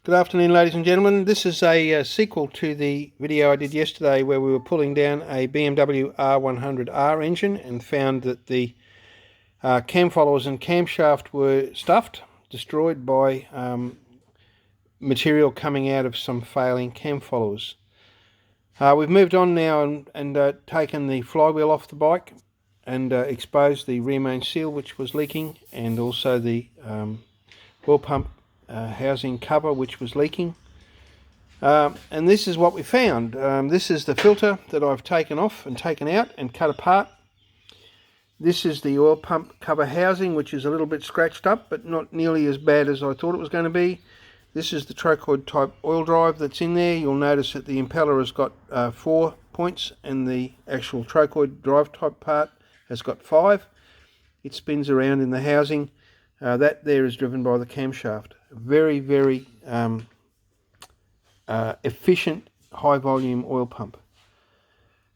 Good afternoon, ladies and gentlemen. This is a sequel to the video I did yesterday where we were pulling down a BMW R100R engine and found that the cam followers and camshaft were stuffed, destroyed by material coming out of some failing cam followers. We've moved on now and taken the flywheel off the bike and exposed the rear main seal, which was leaking, and also the oil pump housing cover, which was leaking. And this is what we found. This is the filter that I've taken off and taken out and cut apart. This is the oil pump cover housing, which is a little bit scratched up, but not nearly as bad as I thought it was going to be. This is the trochoid type oil drive that's in there. You'll notice that the impeller has got 4 points and the actual trochoid drive type part has got 5. It spins around in the housing. That there is driven by the camshaft. Very, very efficient, high volume oil pump.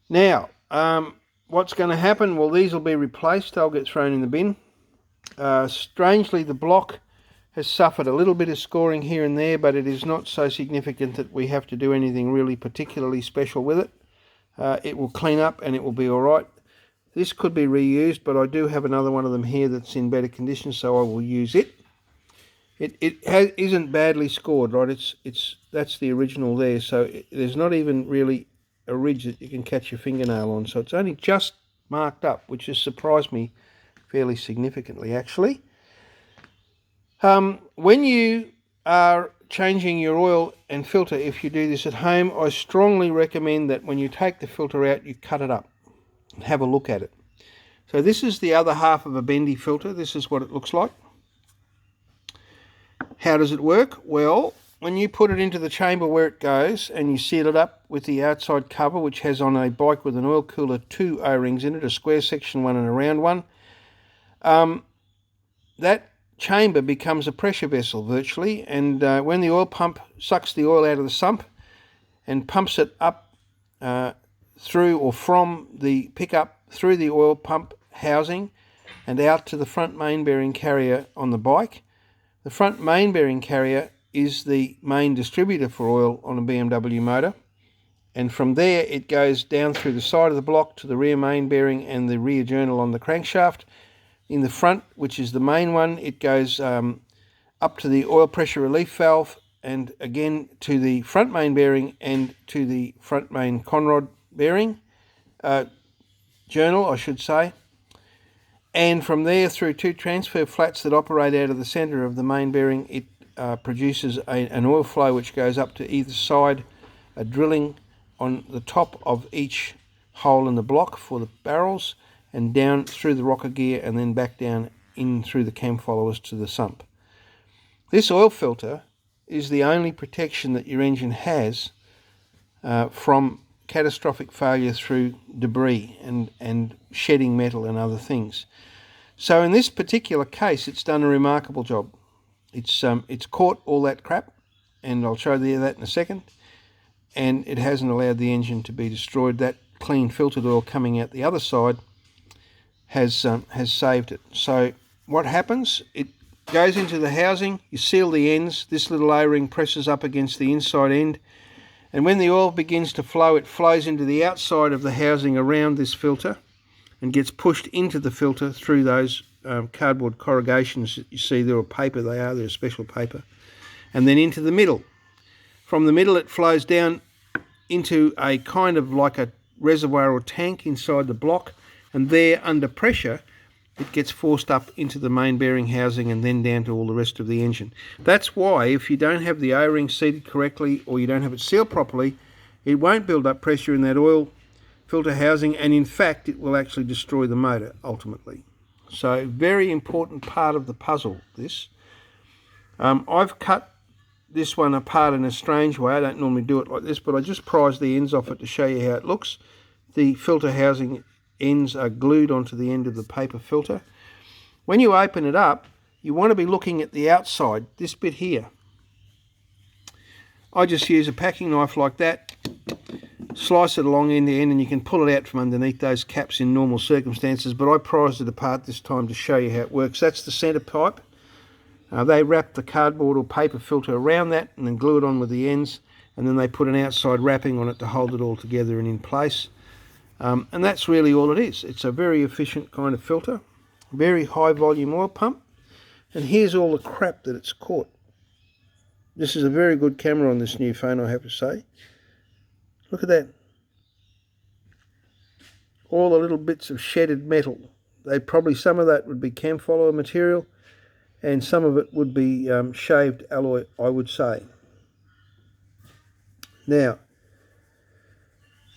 Now, what's going to happen? Well, these will be replaced. They'll get thrown in the bin. Strangely, the block has suffered a little bit of scoring here and there, but it is not so significant that we have to do anything really particularly special with it. It will clean up and it will be all right. This could be reused, but I do have another one of them here that's in better condition, so I will use it. It isn't badly scored, right? That's the original there, so there's not even really a ridge that you can catch your fingernail on, so it's only just marked up, which has surprised me fairly significantly, actually. When you are changing your oil and filter, if you do this at home, I strongly recommend that when you take the filter out, you cut it up and have a look at it. So this is the other half of a bendy filter. This is what it looks like. How does it work? Well, when you put it into the chamber where it goes and you seal it up with the outside cover, which has on a bike with an oil cooler 2 O-rings in it, a square section one and a round one, that chamber becomes a pressure vessel virtually, and when the oil pump sucks the oil out of the sump and pumps it up through or from the pickup through the oil pump housing and out to the front main bearing carrier on the bike. The front main bearing carrier is the main distributor for oil on a BMW motor, and from there it goes down through the side of the block to the rear main bearing and the rear journal on the crankshaft. In the front, which is the main one, it goes up to the oil pressure relief valve and again to the front main bearing and to the front main conrod bearing, journal I should say. And from there through 2 transfer flats that operate out of the centre of the main bearing, it produces an oil flow which goes up to either side, a drilling on the top of each hole in the block for the barrels, and down through the rocker gear and then back down in through the cam followers to the sump. This oil filter is the only protection that your engine has from catastrophic failure through debris and shedding metal and other things. So in this particular case, it's done a remarkable job. It's caught all that crap, and I'll show you that in a second, and it hasn't allowed the engine to be destroyed. That clean filtered oil coming out the other side has saved it. So what happens? It goes into the housing, you seal the ends, this little O-ring presses up against the inside end, and when the oil begins to flow, it flows into the outside of the housing around this filter and gets pushed into the filter through those cardboard corrugations that you see there, or paper they're a special paper, and then into the middle. From the middle it flows down into a kind of like a reservoir or tank inside the block, and there under pressure it gets forced up into the main bearing housing and then down to all the rest of the engine. That's why if you don't have the O-ring seated correctly or you don't have it sealed properly, it won't build up pressure in that oil filter housing, and in fact it will actually destroy the motor ultimately. So very important part of the puzzle, this. I've cut this one apart in a strange way. I don't normally do it like this, but I just prized the ends off it to show you how it looks. The filter housing ends are glued onto the end of the paper filter. When you open it up, you want to be looking at the outside, this bit here. I just use a packing knife like that, slice it along end to end, and you can pull it out from underneath those caps in normal circumstances, but I prized it apart this time to show you how it works. That's the centre pipe. They wrap the cardboard or paper filter around that and then glue it on with the ends, and then they put an outside wrapping on it to hold it all together and in place. And that's really all it is. It's a very efficient kind of filter, very high volume oil pump. And here's all the crap that it's caught. This is a very good camera on this new phone, I have to say. Look at that. All the little bits of shedded metal. Some of that would be cam follower material, and some of it would be shaved alloy, I would say. Now,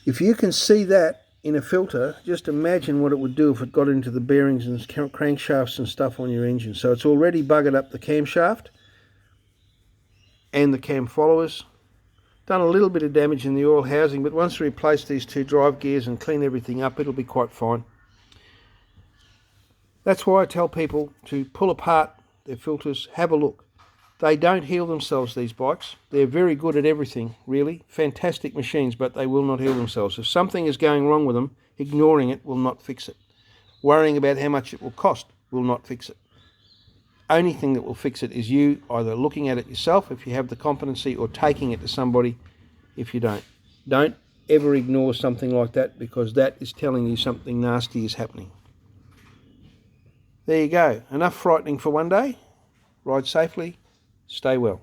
if you can see that in a filter, just imagine what it would do if it got into the bearings and crankshafts and stuff on your engine. So it's already buggered up the camshaft and the cam followers. Done a little bit of damage in the oil housing, but once we replace these two drive gears and clean everything up, it'll be quite fine. That's why I tell people to pull apart their filters, have a look. They don't heal themselves, these bikes. They're very good at everything, really. Fantastic machines, but they will not heal themselves. If something is going wrong with them, ignoring it will not fix it. Worrying about how much it will cost will not fix it. Only thing that will fix it is you either looking at it yourself if you have the competency, or taking it to somebody if you don't. Don't ever ignore something like that, because that is telling you something nasty is happening. There you go. Enough frightening for one day. Ride safely. Stay well.